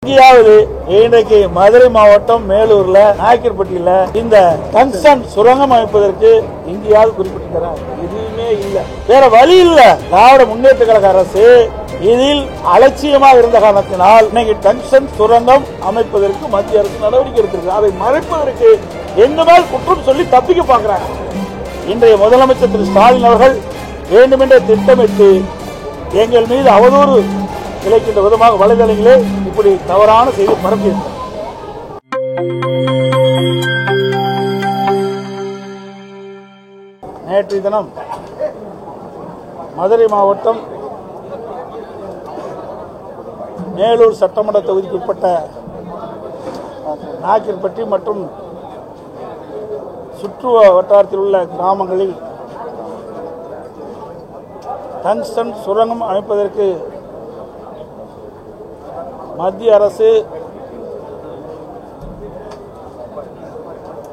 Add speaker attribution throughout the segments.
Speaker 1: இந்தியாவில் இன்றைக்கு மதுரை மாவட்டம் மேலூர்ல நாயக்கர்பட்டியில இந்த டங்ஸ்டன் சுரங்கம் அமைப்பதற்கு இந்தியாவில் குறிப்பிட்டிருக்கிறார். எதுவுமே இல்ல, வேற வழி இல்ல. திராவிட முன்னேற்ற கழக அரசு இதில் அலட்சியமாக இருந்த காரணத்தினால் இன்னைக்கு டங்ஸ்டன் சுரங்கம் அமைப்பதற்கு மத்திய அரசு நடவடிக்கை எடுத்திருக்கு. அதை மறைப்பதற்கு எங்க மேல் குற்றம் சொல்லி தப்பிக்க பார்க்கிறாங்க. இன்றைய முதலமைச்சர் திரு ஸ்டாலின் அவர்கள் வேண்டுமென்றே திட்டமிட்டு எங்கள் மீது அவதூறு இழைக்கின்ற விதமாக வலைதளங்களே இப்படி தவறான செய்தி பரப்பியிருக்கிறார். நேற்றைய தினம் மதுரை மாவட்டம் மேலூர் சட்டமன்ற தொகுதிக்கு உட்பட்ட நாயக்கர்பட்டி மற்றும் சுற்று வட்டாரத்தில் உள்ள கிராமங்களில் டங்ஸ்டன் சுரங்கம் அமைப்பதற்கு மத்திய அரசு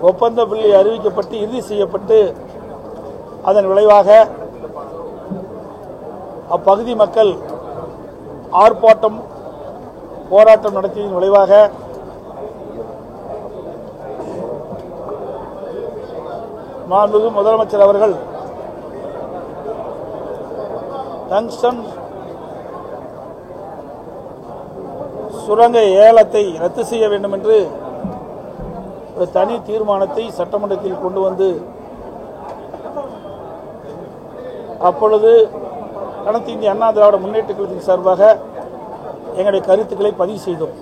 Speaker 1: ஒப்பந்த புள்ளி அறிவிக்கப்பட்டு இறுதி செய்யப்பட்டு அதன் விளைவாக அப்பகுதி மக்கள் ஆர்ப்பாட்டம் போராட்டம் நடத்தியதன் விளைவாக மாண்புமிகு முதலமைச்சர் அவர்கள் டங்ஸ்டன் சுரங்க ஏலத்தை ரத்து செய்ய வேண்டும் என்று ஒரு தனி தீர்மானத்தை சட்டமன்றத்தில் கொண்டு வந்து அப்பொழுது அனைத்து இந்திய அண்ணா திராவிட முன்னேற்ற கழகத்தின் சார்பாக எங்களுடைய கருத்துக்களை பதிவு செய்தோம்.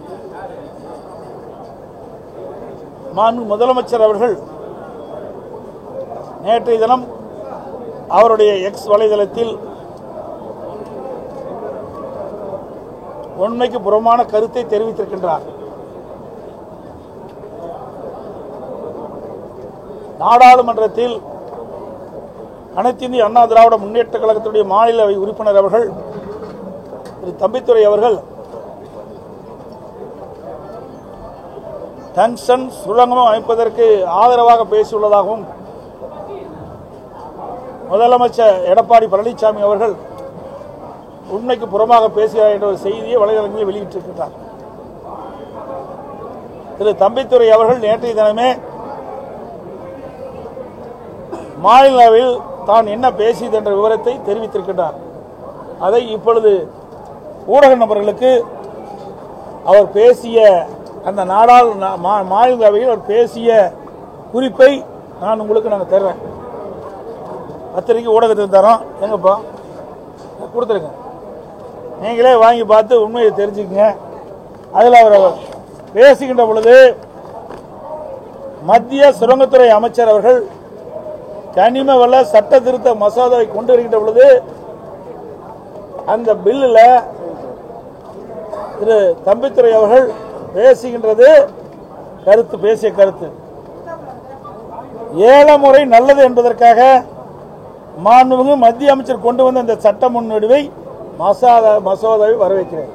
Speaker 1: மாண்புமிகு முதலமைச்சர் அவர்கள் நேற்றைய தினம் அவருடைய எக்ஸ் வலைதளத்தில் உண்மைக்கு புறமான கருத்தை தெரிவித்திருக்கின்றார். நாடாளுமன்றத்தில் அனைத்து இந்திய அண்ணா திராவிட முன்னேற்ற கழகத்துடைய மாநிலவை உறுப்பினர் அவர்கள் திரு தம்பித்துரை அவர்கள் டங்ஸ்டன் சுரங்கம் அமைப்பதற்கு ஆதரவாக பேசியுள்ளதாகவும் முதலமைச்சர் எடப்பாடி பழனிசாமி அவர்கள் உண்மைக்கு புறமாக பேசுகிறார் என்ற ஒரு செய்தியை வலைதளங்களில் வெளியிட்டிருக்கிறார். திரு தம்பித்துரை அவர்கள் நேற்றைய தினமே மாநிலவில் தான் என்ன பேசியது என்ற விவரத்தை தெரிவித்திருக்கின்றார். அதை இப்பொழுது ஊடக நபர்களுக்கு அவர் பேசிய அந்த மாநிலவையில் அவர் பேசிய குறிப்பை நான் உங்களுக்கு நாங்கள் தர்றேன். பத்திரிகை ஊடகத்துக்கு தரோம், எங்கப்பா கொடுத்துருங்க, நீங்களே வாங்கி பார்த்து உண்மையை தெரிஞ்சுக்கங்க. அதில் அவர் பேசுகின்ற பொழுது மத்திய சுரங்கத்துறை அமைச்சர் அவர்கள் கனிம வள சட்ட திருத்த மசோதாவை கொண்டு வருகின்ற பொழுது அந்த பில்லில் திரு தம்பித்துரை அவர்கள் பேசுகின்றது பேசிய கருத்து ஏல முறை நல்லது என்பதற்காக மாண்புமிகு மத்திய அமைச்சர் கொண்டு வந்த இந்த சட்ட முன்வடிவை மசோதாவை வரவேற்கிறேன்.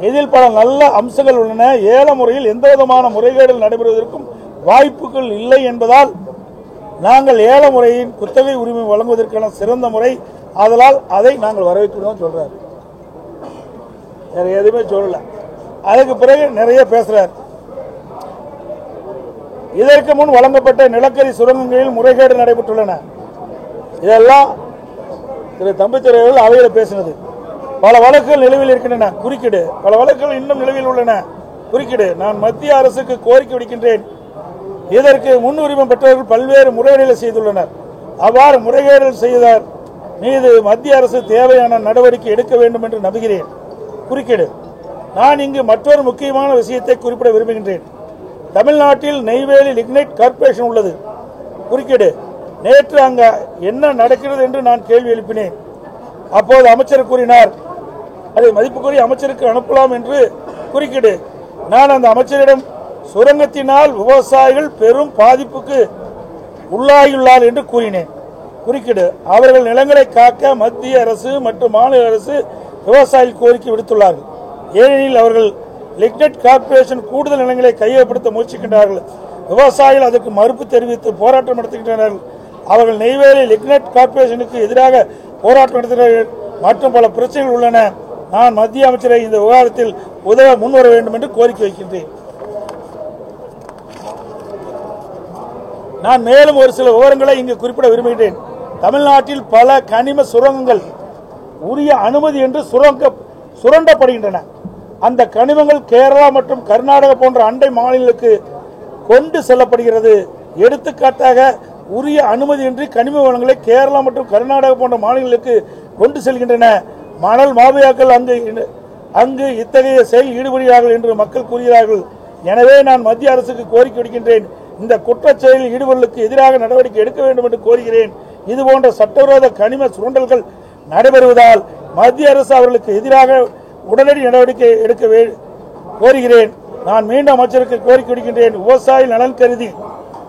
Speaker 1: இதில் பல நல்ல அம்சங்கள் உள்ளன. ஏல முறையில் எந்த விதமான முறைகேடுகள் நடைபெறுவதற்கும் வாய்ப்புகள் இல்லை என்பதால் நாங்கள் ஏல முறையின் குத்தகை உரிமை வழங்குவதற்கான சிறந்த முறை, ஆதலால் அதை நாங்கள் வரவேற்கிறோம் சொல்றார். வேற எதுவுமே சொல்லல. அதுக்கு பிறகு நிறைய பேசுறார். இதற்கு முன் வழங்கப்பட்ட நிலக்கரி சுரங்கங்களில் முறைகேடு நடைபெற்றுள்ளன. இதெல்லாம் திரு தம்பித்துரை அவர்கள் அவையில் பேசினது. பல வழக்குகள் நிலுவையில் இருக்கின்றன, குறுக்கீடு. பல வழக்குகள் இன்னும் நிலுவையில் உள்ளன, குறுக்கீடு. நான் மத்திய அரசுக்கு கோரிக்கை விடுக்கின்றேன். இதற்கு முன்னுரிமை பெற்றவர்கள் பல்வேறு முறைகேடுகளை செய்துள்ளனர். அவ்வாறு முறைகேடுகள் செய்தார் மீது மத்திய அரசு தேவையான நடவடிக்கை எடுக்க வேண்டும் என்று நம்புகிறேன், குறுக்கீடு. நான் இங்கு மற்றொரு முக்கியமான விஷயத்தை குறிப்பிட விரும்புகின்றேன். தமிழ்நாட்டில் நெய்வேலி லிக்னைட் கார்ப்பரேஷன் உள்ளது, குறுக்கீடு. நேற்று அங்க என்ன நடக்கிறது என்று நான் கேள்வி எழுப்பினேன். அப்போது அமைச்சர் கூறினார், அதை மதிப்புக்குரிய அமைச்சருக்கு அனுப்பலாம் என்று, குறுக்கீடு. நான் அந்த அமைச்சரிடம் சுரங்கத்தினால் விவசாயிகள் பெரும் பாதிப்புக்கு உள்ளாகியுள்ளார் என்று கூறினேன், குறுக்கீடு. அவர்கள் நிலங்களை காக்க மத்திய அரசு மற்றும் மாநில அரசு விவசாயிகள் கோரிக்கை விடுத்துள்ளார்கள். ஏனெனில் அவர்கள் லிக்னைட் கார்ப்பரேஷன் கூடுதல் நிலங்களை கையகப்படுத்த முயற்சிக்கின்றார்கள். விவசாயிகள் அதற்கு மறுப்பு தெரிவித்து போராட்டம் நடத்துகின்றனர். அவர்கள் நெய்வேலி லிக்னைட் கார்ப்பரேஷனுக்கு எதிராக போராட்டம் நடத்துகிறார்கள் மற்றும் பல பிரச்சனைகள் உள்ளன. நான் மத்திய அமைச்சரை இந்த விவாதத்தில் உதவ முன்வர வேண்டும் என்று கோரிக்கை வைக்கின்றேன். நான் மேலும் ஒரு சில விவரங்களை இங்கு குறிப்பிட விரும்புகிறேன். தமிழ்நாட்டில் பல கனிம சுரங்கங்கள் உரிய அனுமதி என்று சுரண்டப்படுகின்றன. அந்த கனிமங்கள் கேரளா மற்றும் கர்நாடகா போன்ற அண்டை மாநிலங்களுக்கு கொண்டு செல்லப்படுகிறது. எடுத்துக்காட்டாக உரிய அனுமதியின்றி கனிம வளங்களை கேரளா மற்றும் கர்நாடகா போன்ற மாநிலங்களுக்கு கொண்டு செல்கின்றன. மணல் மாபியாக்கள் அங்கு இத்தகைய செயல் ஈடுபடுகிறார்கள் என்று மக்கள் கூறுகிறார்கள். எனவே நான் மத்திய அரசுக்கு கோரிக்கை விடுக்கின்றேன். இந்த குற்றச் செயலில் ஈடுபடுவதற்கு எதிராக நடவடிக்கை எடுக்க வேண்டும் என்று கோருகிறேன். இதுபோன்ற சட்டவிரோத கனிம சுரண்டல்கள் நடைபெறுவதால் மத்திய அரசு அவர்களுக்கு எதிராக உடனடி நடவடிக்கை எடுக்க கோருகிறேன். நான் மீண்டும் அமைச்சருக்கு கோரிக்கை விடுக்கின்றேன். விவசாய நலன் கருதி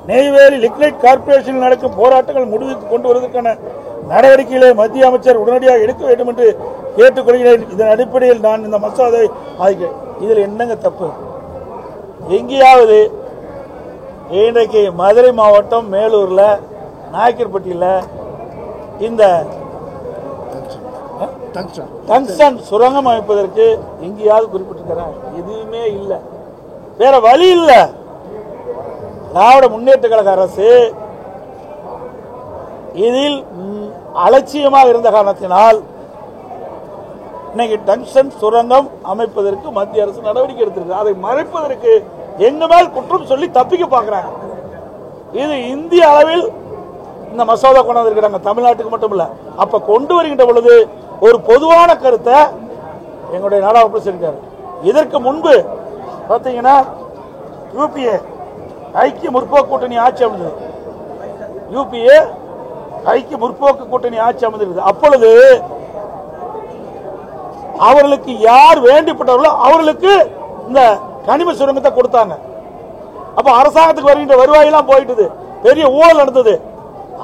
Speaker 1: நெய்வேலி லிக்னைட் கார்பரேஷனில் நடக்கும் போராட்டங்கள் முடிவுக்கு கொண்டு வருவதற்கான நடவடிக்கைகளை மத்திய அமைச்சர் உடனடியாக எடுக்க வேண்டும் என்று கேட்டுக்கொள்கிறேன். இதன் அடிப்படையில் நான் இந்த மசோதாவை ஆதரிக்கிறேன். இதில் என்னங்க தப்பு? எங்கேயாவது இன்றைக்கு மதுரை மாவட்டம் மேலூர்ல நாயக்கர்பட்டியில் இந்த டங்ஸ்டன் சுரங்கம் அமைப்பதற்கு எங்கேயாவது குறிப்பிட்டிருக்கிறார்? எதுவுமே இல்லை. வேற வழி இல்லை. திராவிட முன்னேற்ற கழக அரசு இதில் அலட்சியமாக இருந்த காரணத்தினால் இன்னைக்கு டங்ஸ்டன் சுரங்கம் அமைப்பதற்கு மத்திய அரசு நடவடிக்கை எடுத்திருக்கு. அதை மறைப்பதற்கு எங்க மேல் குற்றம் சொல்லி தப்பிக்க பார்க்கிறாங்க. இது இந்திய அளவில் இந்த மசோதா கொண்டு வந்திருக்கிறாங்க, தமிழ்நாட்டுக்கு மட்டும் இல்ல. அப்ப கொண்டு வருகின்ற பொழுது ஒரு பொதுவான கருத்தை எங்களுடைய நாடாளுமன்ற சொல்லியிருக்காரு. இதற்கு முன்பு பார்த்தீங்கன்னா யூபிஏ ஐக்கிய முற்போக்கு கூட்டணி ஆட்சி அமைந்தது. யூபிஏ ஐக்கிய முற்போக்கு கூட்டணி ஆட்சி அமைந்திருக்கிறது. அப்பொழுது அவர்களுக்கு யார் வேண்டிப்பட்டவர்களோ அவர்களுக்கு இந்த கனிம சுரங்கத்தை கொடுத்தாங்க. அப்ப அரசாங்கத்துக்கு வருகின்ற வருவாயெல்லாம் போயிட்டது, பெரிய ஊழல் நடந்தது.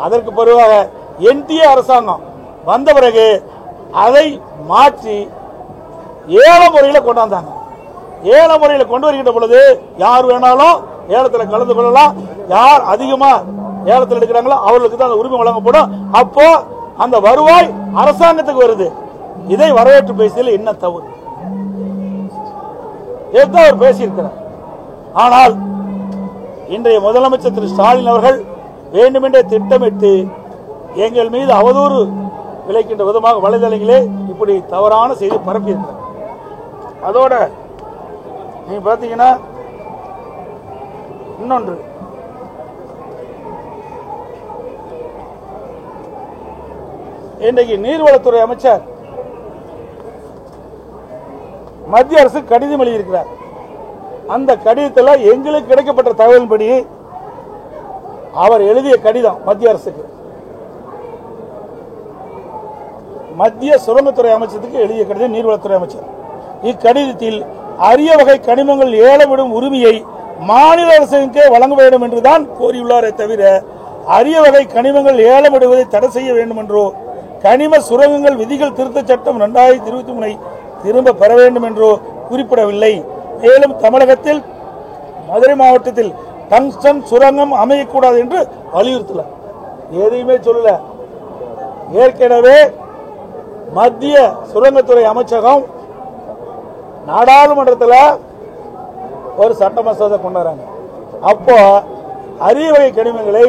Speaker 1: அதற்கு பிறகு என்டிஏ அரசாங்கம் வந்த பிறகு அதை மாற்றி ஏல முறையில் கொண்டாந்தாங்க. ஏல முறையில் கொண்டு வருகின்ற பொழுது யார் வேணாலும் ஏலத்தில் கலந்து கொள்ளலாம். யார் அதிகமா ஏலத்தில் எடுக்கிறாங்களோ அவர்களுக்கு தான் அந்த உரிமை வழங்கப்படும். அப்போ அந்த வருவாய் அரசாங்கத்துக்கு வருது. இதை வரவேற்று பேசியதில் என்ன தவறு? அவர் பேசியிருக்கிறார். ஆனால் இன்றைய முதலமைச்சர் திரு ஸ்டாலின் அவர்கள் வேண்டுமென்றே திட்டமிட்டு எங்கள் மீது அவதூறு விளைக்கின்ற விதமாக வலைதளங்களே இப்படி தவறான செய்தி பரப்பியிருக்கிறார். அதோட நீங்க பாத்தீங்கன்னா இன்னொன்று, இன்றைக்கு நீர்வளத்துறை அமைச்சர் மத்திய அரசு கடிதம் எழுதியிருக்கிறார். அந்த கடிதத்தில் எங்களுக்கு கிடைக்கப்பட்ட தகவலின்படி அவர் எழுதிய கடிதம் மத்திய அரசுக்கு, மத்திய சுரங்கத்துறை அமைச்சருக்கு எழுதிய கடிதம் நீர்வளத்துறை அமைச்சர். இக்கடிதத்தில் அரிய வகை கனிமங்கள் ஏலமிடும் உரிமையை மாநில அரசுக்கே வழங்க வேண்டும் என்றுதான் கோரியுள்ளாரே தவிர அரிய வகை கனிமங்கள் ஏலமிடுவதை தடை செய்ய வேண்டும் என்றோ கனிம சுரங்கங்கள் விதிகள் திருத்த சட்டம் 2023 திரும்ப பெற வேண்டும் என்றோ குறிப்பிடவில்லை. மேலும் தமிழகத்தில் மதுரை மாவட்டத்தில் டங்ஸ்டன் சுரங்கம் அமையக்கூடாது என்று வலியுறுத்தல, எதையுமே சொல்லல. ஏற்கனவே மத்திய சுரங்கத்துறை அமைச்சகம் நாடாளுமன்றத்தில் ஒரு சட்ட மசோதா கொண்டு வராங்க. அப்போ அரிய வகை கனிமங்களை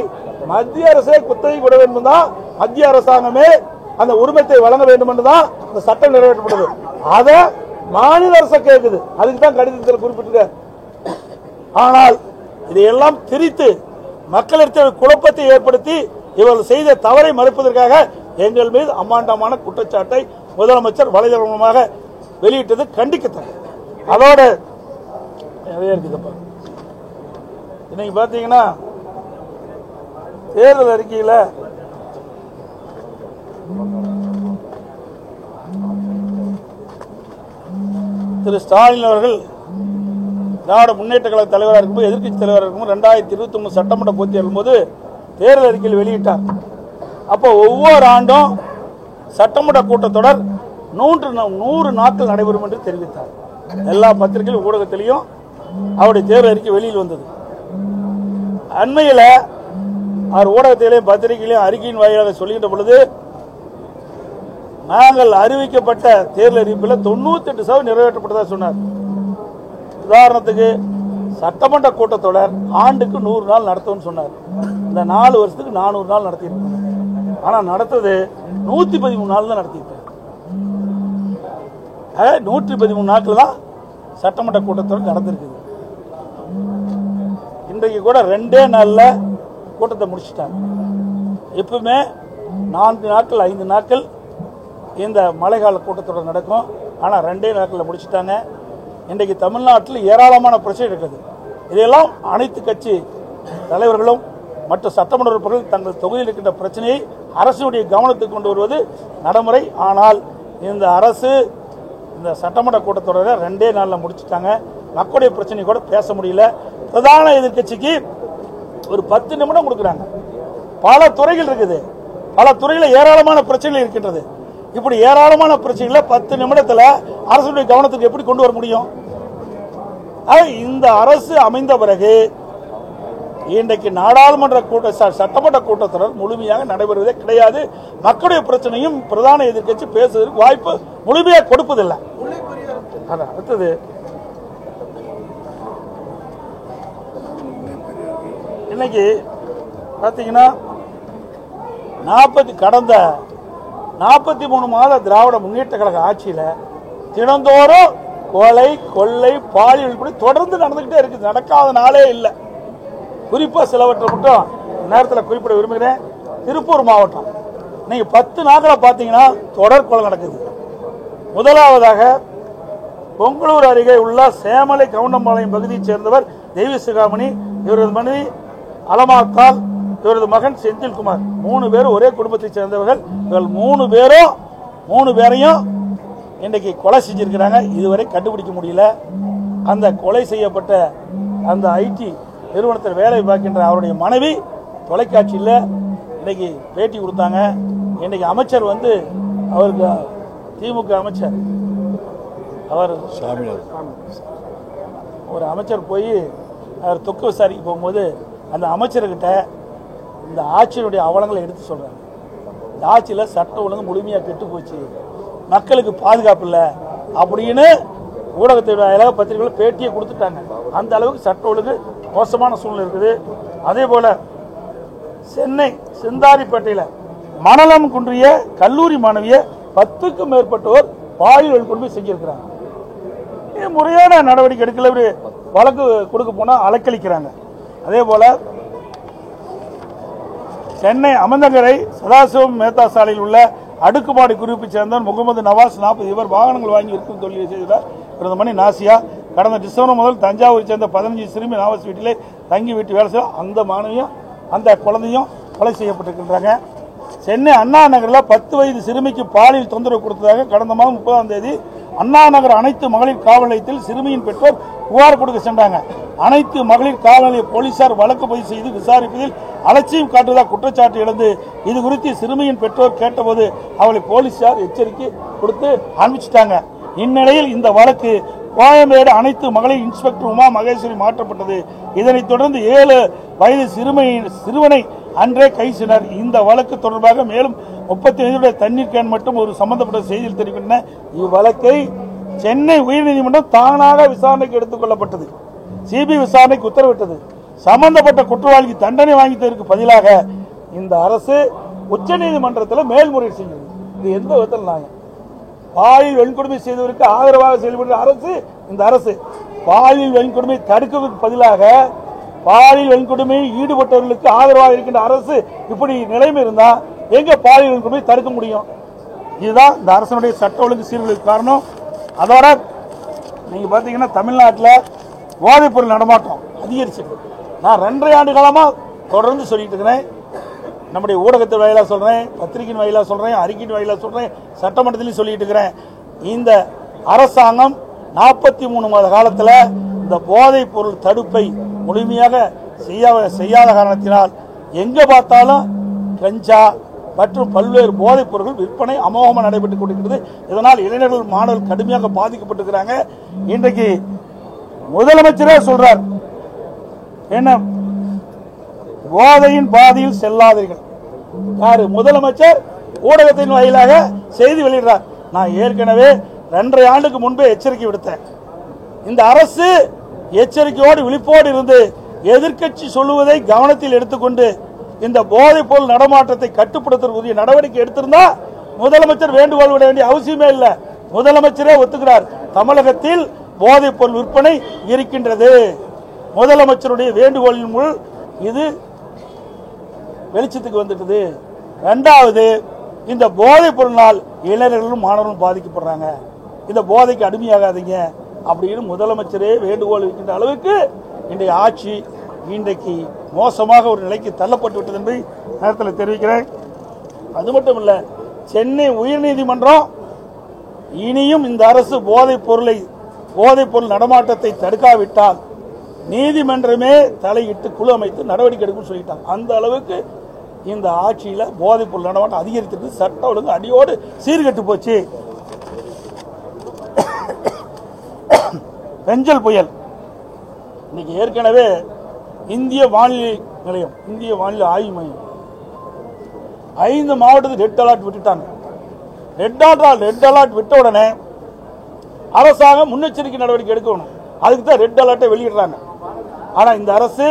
Speaker 1: மத்திய அரசே குத்தகை கொட வேண்டும் தான், மத்திய அரசாங்கமே அந்த உரிமத்தை வழங்க வேண்டும் என்று தான் இந்த சட்டம் நிறைவேற்றப்படுது. அதை மாநில அரசு கேட்குது. அதுக்கு தான் கடிதத்தில் குறிப்பிட்டிருக்க. ஆனால் இதையெல்லாம் திரித்து மக்களிடத்தில் குழப்பத்தை ஏற்படுத்தி இவர்கள் செய்த தவறை மறுப்பதற்காக எங்கள் மீது அம்மாண்டமான குற்றச்சாட்டை முதலமைச்சர் வலைதளமாக வெளியிட்டது கண்டிக்கத்தக்கது. அதோட இருக்குதுப்பா, இன்னைக்கு பாத்தீங்கன்னா தேர்தல் அறிக்கையில் திரு ஸ்டாலின் அவர்கள் திராவிட முன்னேற்ற கழக தலைவராக இருக்கும்போது, எதிர்க்கட்சி தலைவராக இருக்கும்போது 2023 சட்டமன்ற பொறுத்து இருக்கும்போது தேர்தல் அறிக்கையில் வெளியிட்டார். அப்போ ஒவ்வொரு ஆண்டும் சட்டமன்ற கூட்டத்தொடர் 100 நாட்கள் நடைபெறும் என்று தெரிவித்தார். எல்லா பத்திரிகையும் ஊடகத்திலையும் அவருடைய தேர்தல் அறிக்கை வெளியில் வந்தது. அண்மையில் அவர் ஊடகத்திலையும் பத்திரிகையிலையும் அறிக்கையின் வாயிலாக சொல்லுகின்ற பொழுது நாங்கள் அறிவிக்கப்பட்ட தேர்தல் அறிவிப்பில் 98% நிறைவேற்றப்பட்டதாக சொன்னார். உதாரணத்துக்கு சட்டமன்ற கூட்டத்தொடர் ஆண்டுக்கு 100 நாள் நடத்தும்னு சொன்னார். இந்த 4 வருஷத்துக்கு 400 நாள் நடத்தியிருக்காங்க. ஆனால் நடத்தது 113 நாள் தான் நடத்தியிருக்காங்க. 113 நாட்கள் தான் சட்டமன்ற கூட்டத்தொடர் நடந்திருக்குது. இன்றைக்கு கூட 2 நாளில் கூட்டத்தை முடிச்சுட்டாங்க. எப்பவுமே 4 நாட்கள் 5 நாட்கள் இந்த மழைக்கால கூட்டத்தொடர் நடக்கும். ஆனால் 2 நாட்களில் முடிச்சுட்டாங்க. இன்றைக்கு தமிழ்நாட்டில் ஏராளமான பிரச்சனை இருக்குது. இதையெல்லாம் அனைத்து கட்சி தலைவர்களும் மற்ற சட்டமன்ற உறுப்பினர்கள் தங்கள் தொகுதியில் இருக்கின்ற பிரச்சனையை அரசுடைய கவனத்துக்கு கொண்டு வருவது நடைமுறை. ஆனால் இந்த அரசு இந்த சட்டமன்ற கூட்டத்தொடரை 2 நாளில் முடிச்சுட்டாங்க. மக்களுடைய பிரச்சனை கூட பேச முடியல. பிரதான எதிர்கட்சிக்கு ஒரு 10 நிமிடம் கொடுக்குறாங்க. பல துறைகள் இருக்குது, பல துறைகளில் ஏராளமான பிரச்சனைகள் இருக்கின்றது. இப்படி ஏராளமான பிரச்சனைகளை 10 நிமிடத்தில் அரசுடைய கவனத்துக்கு எப்படி கொண்டு வர முடியும்? இந்த அரசு அமைந்த பிறகு இன்றைக்கு நாடாளுமன்ற சட்டமன்ற கூட்டத்தொடர் முழுமையாக நடைபெறுவதே கிடையாது. மக்களுடைய பிரச்சனையும் பிரதான எதிர்கட்சி பேசுவதற்கு வாய்ப்பு முழுமையாக கொடுப்பதில்லை. அடுத்தது இன்னைக்கு பார்த்தீங்கன்னா கடந்த 43 மாத திராவிட முன்னேற்ற கழக ஆட்சியில் தினந்தோறும் கொலை, கொள்ளை, பாலியல் தொடர்ந்து நடந்துகிட்டே இருக்குது. நடக்காத நாளே இல்லை. குறிப்பாக சிலவற்றை மட்டும் நேரத்தில் குறிப்பிட விரும்புகிறேன். திருப்பூர் மாவட்டம் நீங்க 10 நாட்களை பார்த்தீங்கன்னா தொடர் கொலை நடக்குது. முதலாவதாக பொங்கலூர் அருகே உள்ள சேமலை கவுண்டம்பாளையம் பகுதியைச் சேர்ந்தவர் தெய்வ சிகாமணி, இவரது மனைவி அலமாத்தால், இவரது மகன் செந்தில்குமார், 3 பேரும் ஒரே குடும்பத்தைச் சேர்ந்தவர்கள். இவர்கள் 3 பேரையும் இன்றைக்கு கொலை செஞ்சிருக்கிறாங்க. இதுவரை கண்டுபிடிக்க முடியல. அந்த கொலை செய்யப்பட்ட அந்த ஐடி நிறுவனத்தில் வேலை பார்க்கின்ற அவருடைய மனைவி தொலைக்காட்சியில் இன்னைக்கு பேட்டி கொடுத்தாங்க. இன்னைக்கு அமைச்சர் வந்து அவருக்கு திமுக அமைச்சர் அவர் ஒரு அமைச்சர் போய் அவர் தொக்கு விசாரிக்க போகும்போது அந்த அமைச்சர்கிட்ட இந்த ஆட்சியினுடைய அவலங்களை எடுத்து சொல்றாங்க. இந்த ஆட்சியில் சட்ட ஒழுங்கு முழுமையாக கெட்டு போச்சு, மக்களுக்கு பாதுகாப்பு இல்லை அப்படின்னு ஊடகத்தின் வாயிலாக பத்திரிகைகள் பேட்டியை கொடுத்துட்டாங்க. அந்த அளவுக்கு சட்ட ஒழுங்கு மோசமான சூழ்நிலை இருக்குது. அதே போல சென்னை சிந்தாரிப்பேட்டையில் மணலம் குன்றிய கல்லூரி மாணவியை 10க்கும் மேற்பட்டோர் பாலியல் கொண்டு போய் செஞ்சிருக்கிறாங்க. முறையான நடவடிக்கை எடுக்கல. வழக்கு கொடுக்க போனா அலக்களிக்கிறாங்க. அதே போல சென்னை அமந்தங்கரை சதாசிவம் மேத்தா சாலையில் உள்ள அடுக்குமாடி குரூப்பை சேர்ந்தவர் முகமது நவாஸ் 40 இவர் வாகனங்கள் வாங்கி விற்கும் தொழிலை செய்தார். இவரது மணி நாசியா கடந்த டிசம்பர் முதல் தஞ்சாவூரை சேர்ந்த 15 சிறுமி நாவாஸ் வீட்டிலே தங்கி வீட்டு வேலை செய்ய அந்த மாணவியும் அந்த குழந்தையும் கொலை செய்யப்பட்டிருக்கின்றாங்க. சென்னை அண்ணா நகரில் 10 வயது சிறுமிக்கு பாலியல் தொந்தரவு கொடுத்ததாக கடந்த மாதம் 30ஆம் தேதி அண்ணா நகர் அனைத்து மகளிர் காவல் நிலையத்தில் சிறுமியின் பெற்றோர் புகார் கொடுக்க சென்றாங்க. அனைத்து மகளிர் காவல் நிலைய போலீசார் வழக்கு பதிவு செய்து விசாரிப்பதில் அலட்சியம் காட்டுவதாக குற்றச்சாட்டு எழுந்து இது குறித்து சிறுமியின் பெற்றோர் கேட்டபோது அவளை போலீசார் எச்சரிக்கை கொடுத்து அனுப்பிச்சிட்டாங்க. இந்நிலையில் இந்த வழக்கு கோயம்பேடு அனைத்து மகளிர் இன்ஸ்பெக்டர் உமா மகேஸ்வரி மாற்றப்பட்டது. இதனைத் தொடர்ந்து 7 வயது சிறுவனை அன்றே கைது செய்தனர். இந்த வழக்கு தொடர்பாக மேலும் 35 தண்ணீர் கேன் மட்டும் ஒரு சம்பந்தப்பட்ட செய்தியில் தெரிவிக்கின்றன. இவ்வழக்கை சென்னை உயர்நீதிமன்றம் தானாக விசாரணைக்கு எடுத்துக் கொள்ளப்பட்டது. சிபிஐ விசாரணைக்கு உத்தரவிட்டது. சம்பந்தப்பட்ட குற்றவாளிக்கு தண்டனை வாங்கியதற்கு பதிலாக இந்த அரசு உச்சநீதிமன்றத்தில் மேல்முறையீடு செஞ்சது. இது எந்த விதத்தில் நாங்க பாலியல் வன்கொடுமை செய்தவருக்கு ஆதரவாக செயல்படுற அரசு இந்த அரசு. பாலியல் வன்கொடுமை தடுக்கிறதுக்கு பதிலாக பாலியல் வன்கொடுமையில் ஈடுபட்டவர்களுக்கு ஆதரவாக இருக்கின்ற அரசு இப்படி நிலைமை இருந்தா எங்க பாலியல் வன்கொடுமை தடுக்க முடியும்? இதுதான் இந்த அரசனுடைய சட்ட ஒழுங்கு சீர்குலைக்கு காரணம். அதோட நீங்க பாத்தீங்கன்னா தமிழ்நாட்டில் போதைப் பொருள் நடமாட்டம் அதிகரிச்சிருக்கு. நான் 2.5 ஆண்டு காலமா தொடர்ந்து சொல்லிட்டு இருக்கிறேன். நம்முடைய ஊடகத்தின் வாயிலாக சொல்றேன், பத்திரிகையின் வாயிலாக சொல்றேன், அறிக்கையின் வாயிலாக சொல்றேன், சட்டமன்றத்திலையும் சொல்லிட்டு இருக்கிறேன். இந்த அரசாங்கம் 43 மாத காலத்தில் இந்த போதைப் பொருள் தடுப்பை முழுமையாக செய்யாத காரணத்தினால் எங்க பார்த்தாலும் கஞ்சா மற்றும் பல்வேறு போதைப் பொருட்கள் விற்பனை அமோகமாக நடைபெற்றுக் கொண்டிருக்கிறது. இதனால் இளைஞர்கள் மாணவர்கள் கடுமையாக பாதிக்கப்பட்டிருக்கிறாங்க. இன்றைக்கு முதலமைச்சரே சொல்றார், என்ன போதையின் பாதையில் செல்லாதீர்கள். யாரு முதலமைச்சர்? ஊடகத்தின் வாயிலாக செய்தி வெளியிடுறார். நான் ஏற்கனவே 2.5 ஆண்டுக்கு முன்பே எச்சரிக்கை விடுத்தேன். இந்த அரசு எச்சரிக்கையோடு விழிப்போடு இருந்து எதிர்க்கட்சி சொல்லுவதை கவனத்தில் எடுத்துக்கொண்டு இந்த போதைப் பொருள் நடமாட்டத்தை கட்டுப்படுத்துவதற்குரிய நடவடிக்கை எடுத்திருந்தா முதலமைச்சர் வேண்டுகோள் விட வேண்டிய அவசியமே இல்லை. முதலமைச்சரே ஒத்துக்கிறார், தமிழகத்தில் போதைப் பொருள் விற்பனை இருக்கின்றது. முதலமைச்சருடைய வேண்டுகோளின் மூலம் இது வெளிச்சத்துக்கு வந்துட்டது. இரண்டாவது, இந்த போதைப் பொருளால் இளைஞர்களும் மாணவர்களும் பாதிக்கப்படுறாங்க. இந்த போதைக்கு அடிமையாகாதீங்க அப்படின்னு முதலமைச்சரே வேண்டுகோள் இருக்கின்ற அளவுக்கு இன்றைய ஆட்சி இன்றைக்கு மோசமாக ஒரு நிலைக்கு தள்ளப்பட்டு விட்டது என்பதை நேரத்தில் தெரிவிக்கிறேன். அது மட்டும் இல்ல, சென்னை உயர்நீதிமன்றம் இனியும் இந்த அரசு போதைப் பொருள் நடமாட்டத்தை தடுக்காவிட்டால் நீதிமன்றமே தலையிட்டு குழு அமைத்து நடவடிக்கை எடுக்கும் சொல்லிட்டாங்க. அந்த அளவுக்கு இந்த ஆட்சியில போதைப் பொருள் நடமாட்டம் அதிகரித்திருக்கு. சட்ட ஒழுங்கு அடியோடு சீர்கெட்டு போச்சு. பெஞ்சல் புயல் இன்னைக்கு ஏற்கனவே இந்திய வானிலை நிலையம், இந்திய வானிலை ஆய்வு மையம் 5 மாவட்டத்துக்கு ரெட் அலர்ட் விட்டுட்டாங்க. ரெட் அலர்ட் விட்ட உடனே அரசாங்கம் முன்னெச்சரிக்கை நடவடிக்கை எடுக்கணும். அதுக்கு தான் ரெட் அலர்ட்டை வெளியிடுறாங்க. ஆனா இந்த அரசு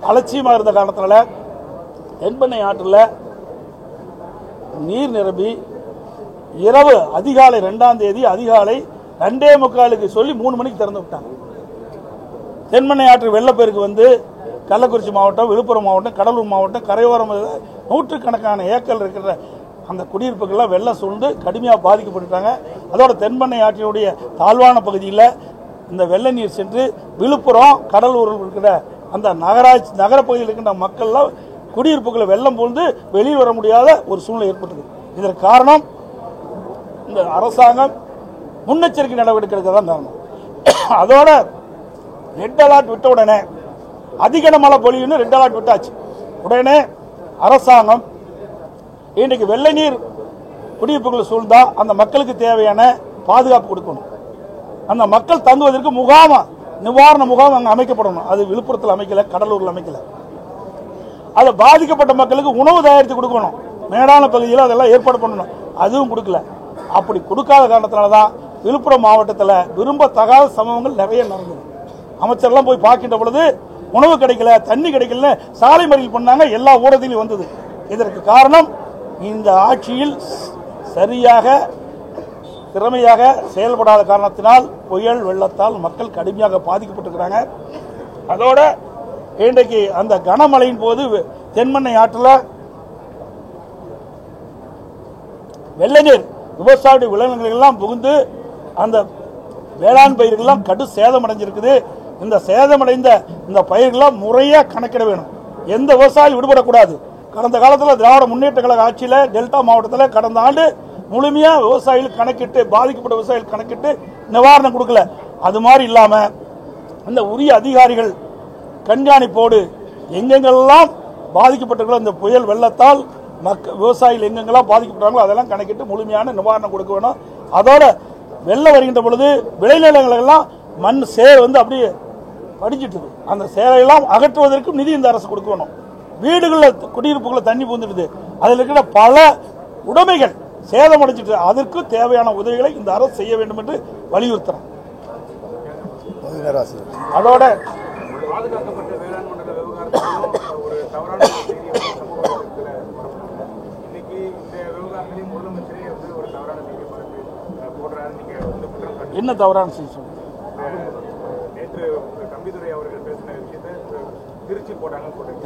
Speaker 1: அலட்சியமா இருந்த காரணத்தினால தென்பெண்ணை ஆற்றில் நீர் நிரம்பி இரவு அதிகாலை 2ஆம் தேதி அதிகாலை 2:45 சொல்லி 3 மணிக்கு திறந்து விட்டாங்க. தென்பெண்ணை ஆற்று வெள்ளப்பெருக்கு வந்து கள்ளக்குறிச்சி மாவட்டம், விழுப்புரம் மாவட்டம், கடலூர் மாவட்டம் கரையோரம் நூற்றுக்கணக்கான ஏக்கர் இருக்கிற அந்த குடியிருப்புகள்லாம் வெள்ளம் சூழ்ந்து கடுமையாக பாதிக்கப்பட்டுட்டாங்க. அதோட தென்பெண்ணை ஆற்றினுடைய தாழ்வான பகுதியில் இந்த வெள்ள நீர் சென்று விழுப்புரம், கடலூரில் இருக்கிற அந்த நகரப்பகுதியில் இருக்கின்ற மக்கள்லாம் குடியிருப்புகளை வெள்ளம் போந்து வெளியே வர முடியாத ஒரு சூழ்நிலை ஏற்பட்டது. இதற்கு காரணம் இந்த அரசாங்கம் முன்னெச்சரிக்கை நடவடிக்கை எடுக்க தான் காரணம். அதோட ரெட் அலர்ட் விட்ட உடனே அதிக மழை பொழிவுன்னு ரெட் அலர்ட் விட்டாச்சு. உடனே அரசாங்கம் இன்றைக்கு வெள்ள நீர் குடியிருப்புகளை சூழ்ந்தா அந்த மக்களுக்கு தேவையான பாதுகாப்பு கொடுக்கணும். அந்த மக்கள் தங்குவதற்கு நிவாரண முகாம் அங்கே அமைக்கப்படணும். அது விழுப்புரத்தில் அமைக்கல, கடலூரில் அமைக்கல. அது பாதிக்கப்பட்ட மக்களுக்கு உணவு தயாரித்து கொடுக்கணும். மேடான பகுதியில் அதெல்லாம் ஏற்பாடு பண்ணணும். அதுவும் கொடுக்கல. அப்படி கொடுக்காத காரணத்தினால்தான் விழுப்புரம் மாவட்டத்தில் விரும்பத்தகாத சம்பவங்கள் நிறைய நடந்தது. அமைச்சர்லாம் போய் பார்க்கின்ற பொழுது உணவு கிடைக்கல, தண்ணி கிடைக்கல, சாலை மறியல் பண்ணாங்க. எல்லா ஊடகத்திலும் வந்தது. இதற்கு காரணம் இந்த ஆட்சியில் சரியாக திறமையாக செயல்படாத காரணத்தினால் புயல் வெள்ளத்தால் மக்கள் கடுமையாக பாதிக்கப்பட்டிருக்கிறாங்க. அதோட இன்றைக்கு அந்த கனமழையின் போது தென்பெண்ணை ஆற்றில் வெள்ள நீர் விவசாய விலங்குகள் எல்லாம் புகுந்து அந்த வேளாண் பயிர்கள்லாம் கடு சேதமடைஞ்சிருக்குது. இந்த சேதமடைந்த இந்த பயிர்கள்லாம் முறையாக கணக்கிட வேணும். எந்த விவசாயி விடுபடக்கூடாது. கடந்த காலத்தில் திராவிட முன்னேற்ற கழக ஆட்சியில் டெல்டா மாவட்டத்தில் கடந்த ஆண்டு முழுமையாக விவசாயிகள் கணக்கிட்டு, பாதிக்கப்பட்ட விவசாயிகள் கணக்கிட்டு நிவாரணம் கொடுக்கல. அது மாதிரி இல்லாமல் இந்த உரிய அதிகாரிகள் கண்காணிப்போடு எங்கெங்கெல்லாம் பாதிக்கப்பட்டிருக்கிறோம் இந்த புயல் வெள்ளத்தால் விவசாயிகள் எங்கெங்கெல்லாம் பாதிக்கப்பட்டாங்களோ அதெல்லாம் கணக்கிட்டு முழுமையான நிவாரணம் கொடுக்க வேணும். அதோட வெள்ளம் வருகின்ற பொழுது விளைநிலங்களெல்லாம் மண் சேர் வந்து அப்படியே படிச்சுட்டு அந்த சேரையெல்லாம் அகற்றுவதற்கும் நிதி இந்த அரசு கொடுக்கணும். வீடுகளில் குடியிருப்புகளை தண்ணி பூந்துடுது. அதில் இருக்கிற பல உடைமைகள் சேதமடைஞ்சிட்டு அதற்கு தேவையான உதவிகளை இந்த அரசு செய்ய வேண்டும் என்று வலியுறுத்துறோம். அதோட
Speaker 2: பாதுகாக்கப்பட்ட வேளாண் மண்டல விவகாரத்திலும் ஒரு தவறான இன்னைக்கு இந்த விவகாரத்திலையும் முதலமைச்சரே வந்து ஒரு தவறான செய்தி போடுறாரு. நீங்க வந்து குற்றம்
Speaker 1: என்ன தவறான செய்தி சொல்லுங்க.
Speaker 2: நேற்று தம்பிதுரை அவர்கள் பேசின விஷயத்தை திருச்சி போட்டாங்கன்னு சொல்றீங்க.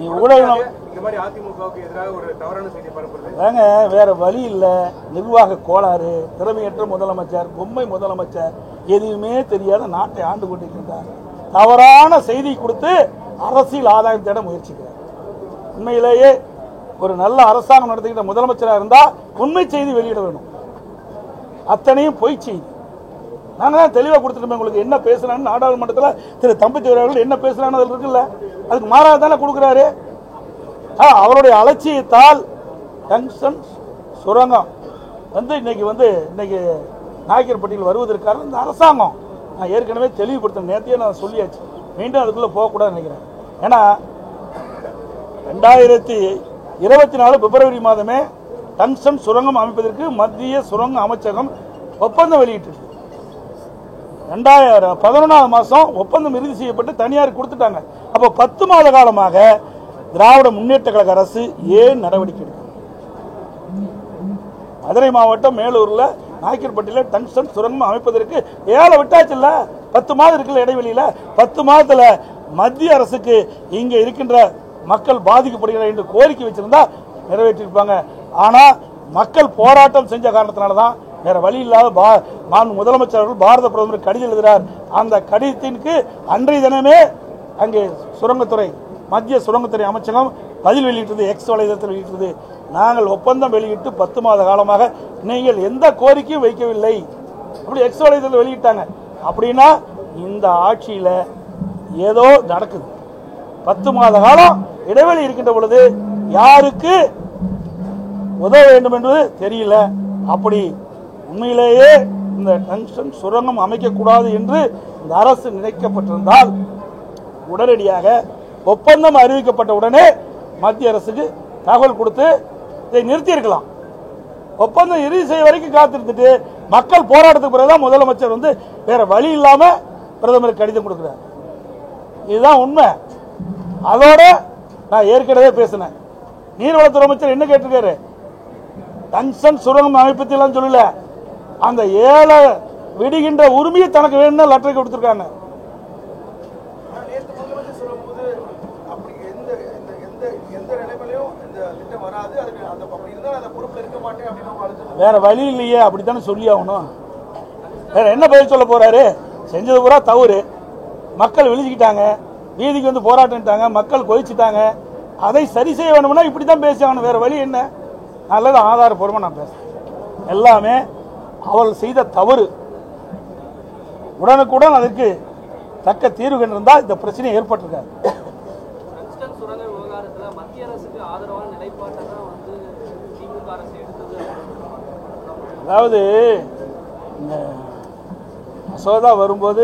Speaker 2: இந்த மாதிரி அதிமுகவுக்கு எதிராக ஒரு தவறான செய்தி பரப்புறது
Speaker 1: வேற வழி இல்லை. நிர்வாக கோளாறு, திறமையற்ற முதலமைச்சர், பொம்மை முதலமைச்சர், எதுவுமே தெரியாத நாட்டை ஆண்டு கொண்டிருக்கின்றார். தவறான செய்தி கொடுத்து அரசியல் ஆதாயம் தேட முயற்சிக்கிறார். உண்மையிலேயே ஒரு நல்ல அரசாங்கம் நடத்துகின்ற முதலமைச்சராக இருந்தால் உண்மை செய்தி வெளியிட வேணும். அத்தனையும் பொய் செய்தி. நாங்கள் தான் தெளிவாக கொடுத்துட்டோம். உங்களுக்கு என்ன பேசுறான்னு நாடாளுமன்றத்தில் திரு தம்பிதுரை அவர்கள் என்ன பேசுறான்னு அதில் இருக்குல்ல, அதுக்கு மாறாக தானே கொடுக்குறாரு. அவருடைய அலட்சியத்தால் டங்ஸ்டன் சுரங்கம் வந்து இன்னைக்கு நாயக்கர்பட்டியில் வருவதற்காக இந்த அரசாங்கம் நான் ஏற்கனவே தெளிவுபடுத்தேன். நேற்றையே நான் சொல்லியாச்சு. மீண்டும் அதுக்குள்ளே போகக்கூடாதுன்னு நினைக்கிறேன். ஏன்னா 2024 பிப்ரவரி மாதமே டங்ஸ்டன் சுரங்கம் அமைப்பதற்கு மத்திய சுரங்க அமைச்சகம் ஒப்பந்தம் வெளியிட்டு 2011 மாதம் ஒப்பந்தம் இறுதி செய்யப்பட்டு தனியார் கொடுத்துட்டாங்க. அப்போ 10 மாத காலமாக திராவிட முன்னேற்ற கழக அரசு ஏன் நடவடிக்கை எடுக்கும்? மதுரை மாவட்டம் மேலூர்ல நாய்க்கர்பட்டியில் டங்ஸ்டன் சுரங்கம் அமைப்பதற்கு ஏழை விட்டாச்சுல்ல, 10 மாதம் இருக்குல்ல இடைவெளியில. 10 மாதத்துல மத்திய அரசுக்கு இங்க இருக்கின்ற மக்கள் பாதிக்கப்படுகிறார் என்று கோரிக்கை வச்சிருந்தா நிறைவேற்றிருப்பாங்க. ஆனா மக்கள் போராட்டம் செஞ்ச காரணத்தினாலதான், வேற வழி இல்லாத முதலமைச்சர் அவர்கள் பாரத பிரதமர் கடிதம் எழுதுகிறார். அந்த கடிதத்திற்கு அன்றைய தினமே அங்கே சுரங்கத்துறை மத்திய சுரங்கத்துறை அமைச்சகம் பதில் வெளியிட்டது, எக்ஸ் வலைதளத்தில் வெளியிட்டது. நாங்கள் ஒப்பந்தம் வெளியிட்டு 10 மாத காலமாக நீங்கள் எந்த கோரிக்கையும் வைக்கவில்லை, அப்படி எக்ஸ் வலைதளத்தில் வெளியிட்டாங்க. அப்படின்னா இந்த ஆட்சியில ஏதோ நடக்குது. 10 மாத காலம் இடைவெளி இருக்கின்ற பொழுது யாருக்கு உதவ வேண்டும் என்பது தெரியல. அப்படி உண்மையிலேயே இந்த டங்ஸ்டன் சுரங்கம் அமைக்கக்கூடாது என்று இந்த அரசு நினைக்கப்பட்டிருந்தால் உடனடியாக ஒப்பந்தம் அறிவிக்கப்பட்ட உடனே மத்திய அரசுக்கு தகவல் கொடுத்து இதை நிறுத்தியிருக்கலாம். ஒப்பந்தம் இறுதி செய்ய வரைக்கும் காத்திருந்துட்டு மக்கள் போராட்டத்துக்கு பிறகுதான் முதலமைச்சர் வேற வழி இல்லாம பிரதமருக்கு கடிதம் கொடுக்கிறார். இதுதான் உண்மை. அதோட நான் ஏற்கனவே பேசினேன். நீர்வளத்துறை அமைச்சர் என்ன கேட்டிருக்காரு? டங்ஸ்டன் சுரங்கம் அமைப்பதெல்லாம் சொல்லல, அந்த ஏழை விடுகின்ற உரிமையை தனக்கு வேணும்னு லெட்டர் கொடுத்திருக்காங்க. வேற வழி இல்லையே, அப்படித்தானே சொல்லி ஆகணும். வேற என்ன பதில் சொல்ல போறாரு? செஞ்சது பூரா தவறு, மக்கள் விழிச்சுக்கிட்டாங்க, வீதிக்கு போராட்டம், மக்கள் கொதிச்சுட்டாங்க, அதை சரி செய்ய வேணும்னா இப்படித்தான் பேசி ஆகணும். வேற வழி என்ன? நல்லது ஆதாரப்பூர்வமா நான் பேசுறேன். எல்லாமே அவர்கள் செய்த தவறு. உடனுக்குடன் அதற்கு தக்க தீர்வு கண்டிருந்தால் இந்த பிரச்சனை ஏற்பட்டிருக்காது. அதாவது மசோதா வரும்போது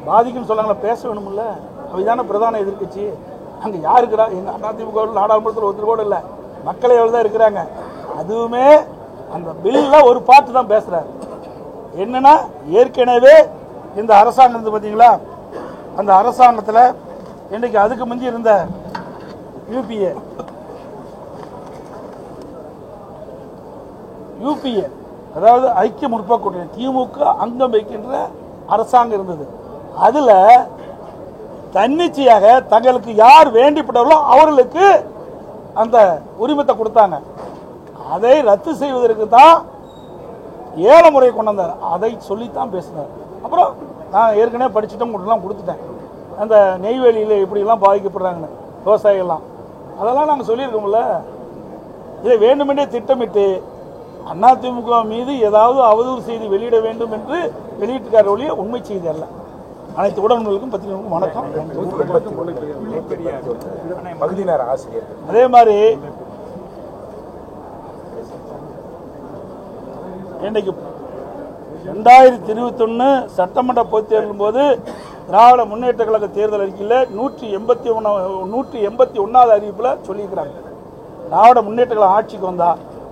Speaker 1: பாதிக்கும் சொல்லாங்களா, பேச வேணும்ல. அவைதான பிரதான எதிர்கட்சி. அங்க யார் இருக்கிறா? எங்க அதிமுக நாடாளுமன்றத்தில் ஒருத்தர் கூட இல்லை, மக்களே தான் இருக்கிறாங்க. அதுவுமே அந்த பில்ல ஒரு பார்த்து தான் பேசுறாரு. என்னன்னா, ஏற்கனவே இந்த அரசாங்கம் பாத்தீங்களா, அந்த அரசாங்கத்தில் இன்னைக்கு அதுக்கு முந்தி இருந்த யூபிஏ அதாவது ஐக்கிய முற்போக்கு கூட்டணி திமுக அங்கம் வைக்கின்ற அரசாங்கம் இருந்தது. அதுல தன்னிச்சையாக தங்களுக்கு யார் வேண்டிப்பட்டவர்களோ அவர்களுக்கு அந்த உரிமத்தை கொடுத்தாங்க. அதை ரத்து செய்வதற்கு தான் 7 முறை கொண்டு வந்தார். அதை சொல்லித்தான் பேசினார். அப்புறம் நான் ஏற்கனவே படிச்சுட்டோம் கொடுத்துட்டேன். அந்த நெய்வேலியில் எப்படிலாம் பாதிக்கப்படுறாங்கன்னு விவசாயிகள்லாம் அதெல்லாம் நாங்கள் சொல்லியிருக்கோம்ல. இதை வேண்டுமென்றே திட்டமிட்டு அதிமுக மீது ஏதாவது அவதூறு செய்தி வெளியிட வேண்டும் என்று வெளியிட்டிருக்கார் ஒழிய உண்மை செய்தி அல்ல. அனைத்து உடன்களுக்கும் பத்திரிகைகளுக்கும் வணக்கம். அதே மாதிரி இன்னைக்கு 2021 சட்டமன்ற பொதுத் தேர்தலின் போது திராவிட முன்னேற்ற கழக தேர்தல் அறிக்கையில் 181வது அறிவிப்பில் சொல்லியிருக்கிறாங்க, திராவிட முன்னேற்ற கழக ஆட்சிக்கு வந்தா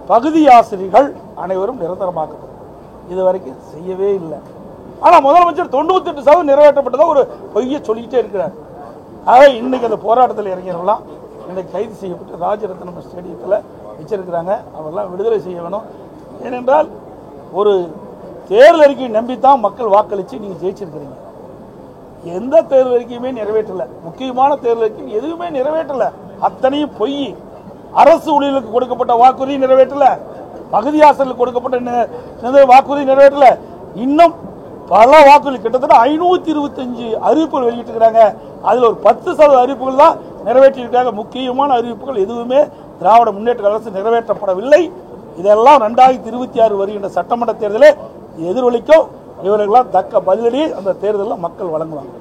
Speaker 1: பகுதி ஆசிரியர்கள் அனைவரும் நிரந்தரமாக்கப்படும். இதுவரைக்கும் செய்யவே இல்லை. ஆனால் முதலமைச்சர் 98% நிறைவேற்றப்பட்டதா ஒரு பொய்யை சொல்லிக்கிட்டே இருக்கிறார். ஆக இன்னைக்கு அந்த போராட்டத்தில் இறங்கிடலாம். இன்னைக்கு கைது செய்யப்பட்டு ராஜரத்னம் ஸ்டேடியத்தில் வச்சிருக்கிறாங்க. அவரெல்லாம் விடுதலை செய்ய வேணும். ஏனென்றால் ஒரு தேர்தல் அறிக்கையை நம்பித்தான் மக்கள் வாக்களித்து நீங்கள் ஜெயிச்சிருக்கிறீங்க. எந்த தேர்தல் அறிக்கையுமே நிறைவேற்றல. முக்கியமான தேர்தல் அறிக்கை எதுவுமே நிறைவேற்றல. அத்தனையும் பொய். அரசு ஊழியர்களுக்கு கொடுக்கப்பட்ட வாக்குறுதி நிறைவேற்றல, பகுதி ஆசிரியர்களுக்கு கொடுக்கப்பட்ட வாக்குறுதி நிறைவேற்றல. இன்னும் பல வாக்குறுதி கிட்டத்தட்ட 525 அறிவிப்புகள் வெளியிட்டிருக்கிறாங்க. அதில் ஒரு 10% அறிவிப்புகள் தான் நிறைவேற்றியிருக்காங்க. முக்கியமான அறிவிப்புகள் எதுவுமே திராவிட முன்னேற்ற அரசு நிறைவேற்றப்படவில்லை. இதெல்லாம் 2026 வருகின்ற சட்டமன்ற தேர்தலில் எதிரொலிக்கும். இவர்களெல்லாம் தக்க பதிலடி அந்த தேர்தலில் மக்கள் வழங்குவாங்க.